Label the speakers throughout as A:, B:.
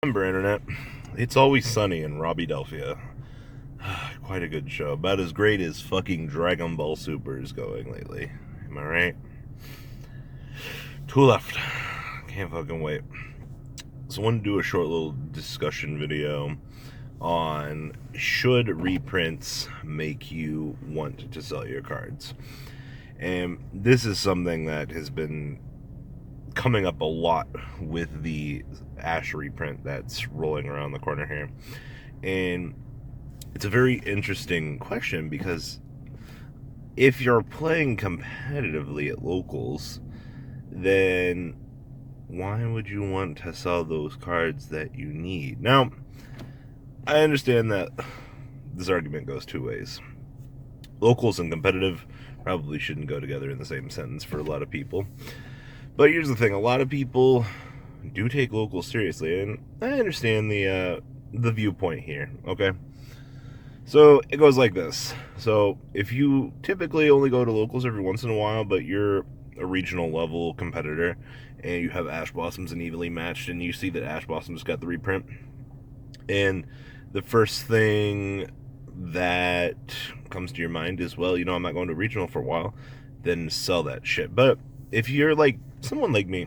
A: Remember, Internet, It's Always Sunny in Robbie-Delphia. Quite a good show. About as great as fucking Dragon Ball Super is going lately. Am I right? Two left. Can't fucking wait. So I want to do a short little discussion video on should reprints make you want to sell your cards. And this is something that has been coming up a lot with the Ash reprint that's rolling around the corner here. And it's a very interesting question because if you're playing competitively at locals, then why would you want to sell those cards that you need? Now, I understand that this argument goes two ways. Locals and competitive probably shouldn't go together in the same sentence for a lot of people. But here's the thing, a lot of people do take locals seriously, and I understand the viewpoint here, okay? So it goes like this. So if you typically only go to locals every once in a while, but you're a regional level competitor, and you have Ash Blossoms and Evenly Matched, and you see that Ash Blossoms got the reprint, and the first thing that comes to your mind is, well, I'm not going to regional for a while, then sell that shit. But if you're like someone like me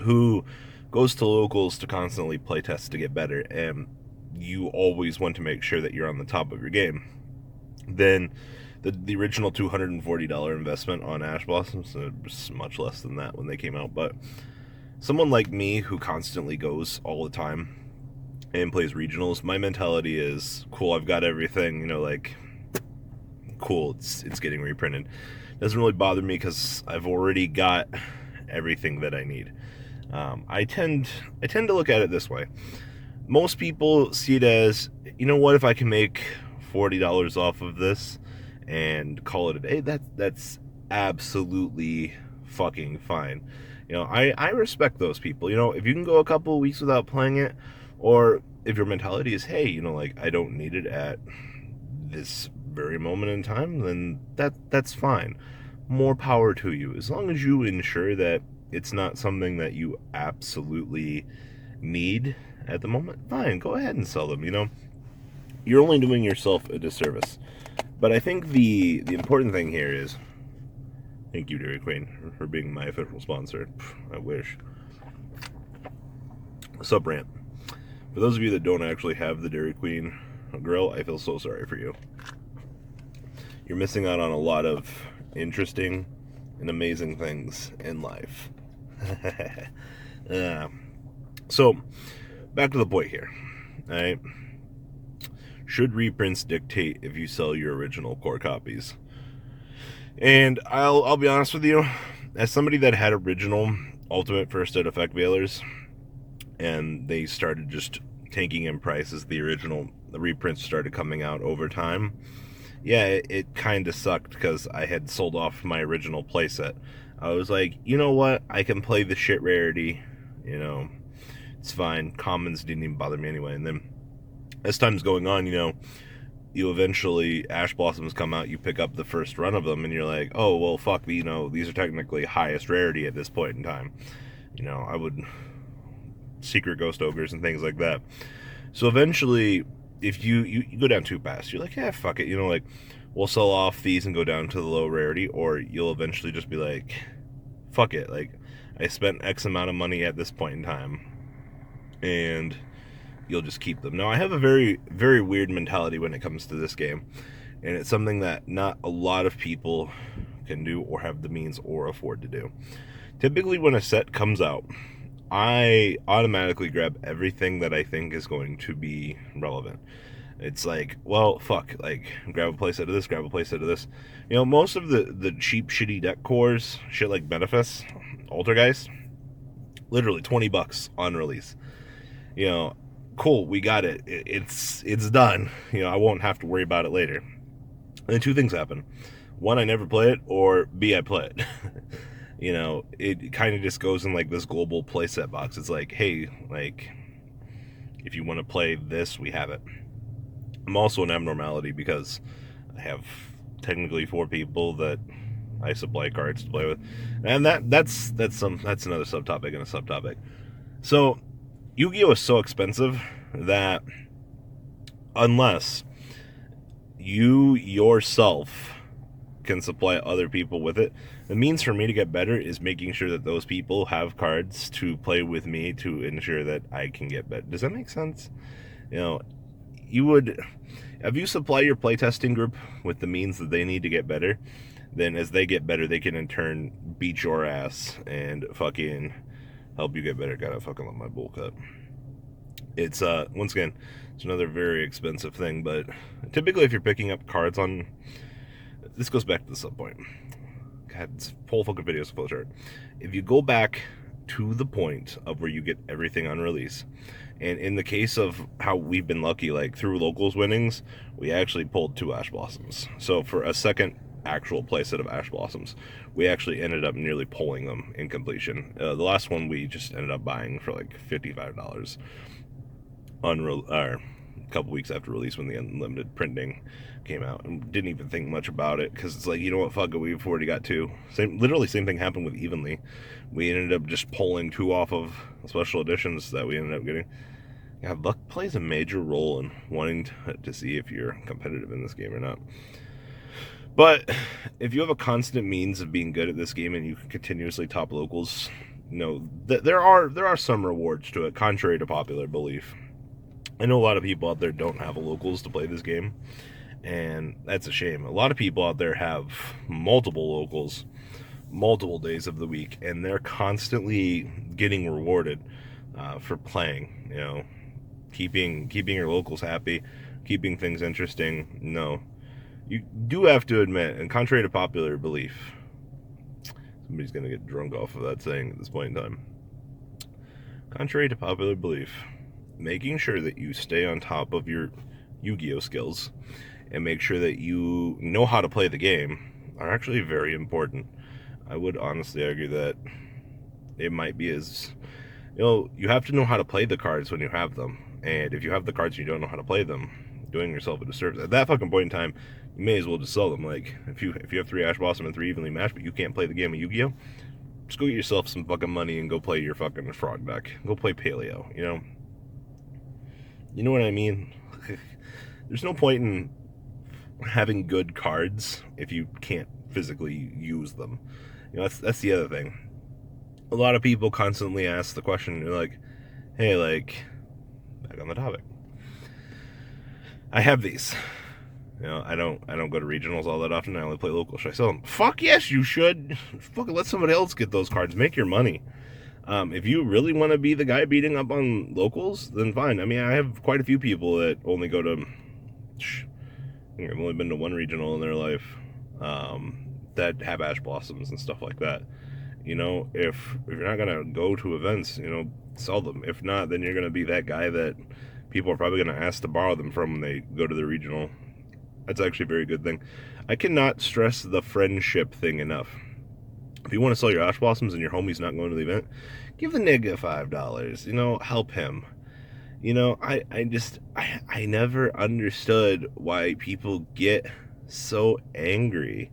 A: who goes to locals to constantly play test to get better, and you always want to make sure that you're on the top of your game, then the original $240 investment on Ash Blossoms was much less than that when they came out. But someone like me who constantly goes all the time and plays regionals, my mentality is, cool, I've got everything, cool, it's getting reprinted. Doesn't really bother me because I've already got everything that I need. I tend to look at it this way. Most people see it as, what, if I can make $40 off of this and call it a day, that's absolutely fucking fine. I respect those people. If you can go a couple of weeks without playing it, or if your mentality is, hey, I don't need it at this very moment in time, then that's fine. More power to you. As long as you ensure that it's not something that you absolutely need at the moment, fine, go ahead and sell them. You're only doing yourself a disservice. But I think the important thing here is, thank you, Dairy Queen, for being my official sponsor. I wish. Sup, Rant. For those of you that don't actually have the Dairy Queen grill, I feel so sorry for you. You're missing out on a lot of interesting and amazing things in life. So, back to the point here. Alright? Should reprints dictate if you sell your original core copies? And I'll be honest with you, as somebody that had original Ultimate First Ed Effect Veilers, and they started just tanking in price as the reprints started coming out over time, yeah, it kind of sucked because I had sold off my original playset. I was like, you know what? I can play the shit rarity. It's fine. Commons didn't even bother me anyway. And then as time's going on, you eventually, Ash Blossoms come out, you pick up the first run of them, and you're like, oh, well, fuck, these are technically highest rarity at this point in time. I would secret ghost ogres and things like that. So eventually, if you go down too fast, you're like, yeah, fuck it, we'll sell off these and go down to the low rarity, or you'll eventually just be like, fuck it, I spent X amount of money at this point in time, and you'll just keep them. Now, I have a very, very weird mentality when it comes to this game, and it's something that not a lot of people can do or have the means or afford to do. Typically, when a set comes out, I automatically grab everything that I think is going to be relevant. It's like, well, fuck, grab a playset of this, grab a playset of this. Most of the cheap, shitty deck cores, shit like Benefice, Altergeist, literally $20 on release. Cool, we got it. It's done. I won't have to worry about it later. And then two things happen. One, I never play it, or B, I play it. It kind of just goes in this global playset box. It's like, hey, if you want to play this, we have it. I'm also an abnormality because I have technically 4 people that I supply cards to play with, and that's another subtopic and a subtopic. So Yu-Gi-Oh is so expensive that unless you yourself can supply other people with it, the means for me to get better is making sure that those people have cards to play with me to ensure that I can get better. Does that make sense? You know, you would, if you supply your playtesting group with the means that they need to get better, then as they get better, they can in turn beat your ass and fucking help you get better. God, I fucking love my bowl cut. It's once again, it's another very expensive thing, but typically if you're picking up cards on, this goes back to the sub point. God, this whole fucking video is a flowchart. If you go back to the point of where you get everything on release, and in the case of how we've been lucky, like through locals winnings, we actually pulled 2 Ash Blossoms. So for a second actual play set of Ash Blossoms, we actually ended up nearly pulling them in completion. The last one we just ended up buying for like $55 a couple weeks after release when the unlimited printing came out, and didn't even think much about it because it's like, you know what, fuck it, we've already got 2. Literally same thing happened with Evenly. We ended up just pulling 2 off of special editions that we ended up getting. Yeah, luck plays a major role in wanting to see if you're competitive in this game or not. But if you have a constant means of being good at this game and you can continuously top locals, you know, there are some rewards to it, contrary to popular belief. I know a lot of people out there don't have locals to play this game, and that's a shame. A lot of people out there have multiple locals, multiple days of the week, and they're constantly getting rewarded for playing. You know, keeping your locals happy, keeping things interesting. No, you do have to admit, and contrary to popular belief, somebody's gonna get drunk off of that saying at this point in time. Contrary to popular belief, making sure that you stay on top of your Yu-Gi-Oh skills and make sure that you know how to play the game are actually very important. I would honestly argue that it might be as, you know, you have to know how to play the cards when you have them. And if you have the cards and you don't know how to play them, doing yourself a disservice. At that fucking point in time, you may as well just sell them. Like, if you have 3 Ash Blossom and 3 evenly matched, but you can't play the game of Yu-Gi-Oh, just go get yourself some fucking money and go play your fucking frog deck. Go play Paleo, you know? You know what I mean? There's no point in having good cards if you can't physically use them. You know, that's the other thing. A lot of people constantly ask the question, they're like, hey, like, back on the topic, I have these. You know, I don't go to regionals all that often. I only play local. Should I sell them? Fuck yes, you should. Fucking let somebody else get those cards. Make your money. If you really want to be the guy beating up on locals, then fine. I mean, I have quite a few people that only go to, I think I've only been to 1 regional in their life, that have Ash Blossoms and stuff like that. You know, if you're not gonna go to events, you know, sell them. If not, then you're gonna be that guy that people are probably gonna ask to borrow them from when they go to the regional. That's actually a very good thing. I cannot stress the friendship thing enough. If you want to sell your Ash Blossoms and your homie's not going to the event, give the nigga $5. You know, help him. You know, I never understood why people get so angry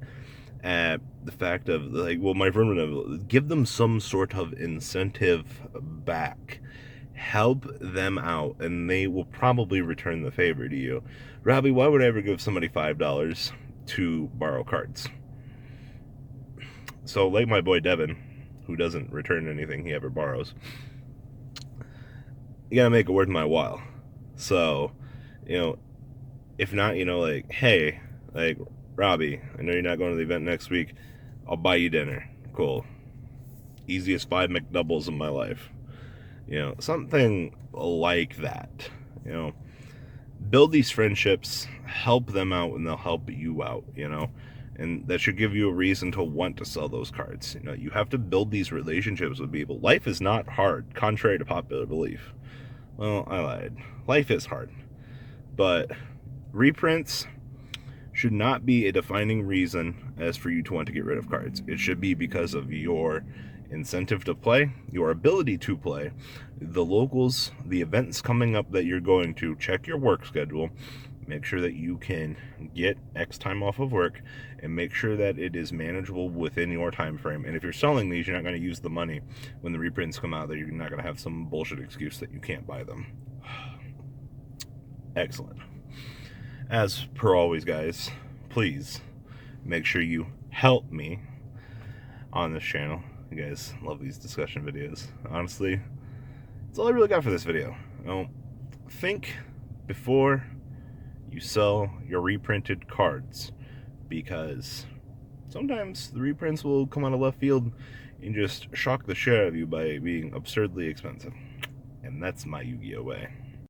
A: at the fact of, like, well, my friend would give them some sort of incentive back. Help them out, and they will probably return the favor to you. Robbie, why would I ever give somebody $5 to borrow cards? So, like my boy Devin, who doesn't return anything he ever borrows, you gotta make it worth my while. So, you know, if not, you know, like, hey, like, Robbie, I know you're not going to the event next week. I'll buy you dinner. Cool. Easiest 5 McDoubles in my life. You know, something like that. You know, build these friendships, help them out, and they'll help you out, you know. And that should give you a reason to want to sell those cards. You know, you have to build these relationships with people. Life is not hard, contrary to popular belief. Well, I lied. Life is hard. But reprints should not be a defining reason as for you to want to get rid of cards. It should be because of your incentive to play, your ability to play, the locals, the events coming up that you're going to. Check your work schedule. Make sure that you can get X time off of work, and make sure that it is manageable within your time frame. And if you're selling these, you're not going to use the money when the reprints come out, that you're not going to have some bullshit excuse that you can't buy them. Excellent. As per always, guys, please make sure you help me on this channel. You guys love these discussion videos. Honestly, that's all I really got for this video. Think before you sell your reprinted cards, because sometimes the reprints will come out of left field and just shock the shit out of you by being absurdly expensive. And that's my Yu-Gi-Oh way.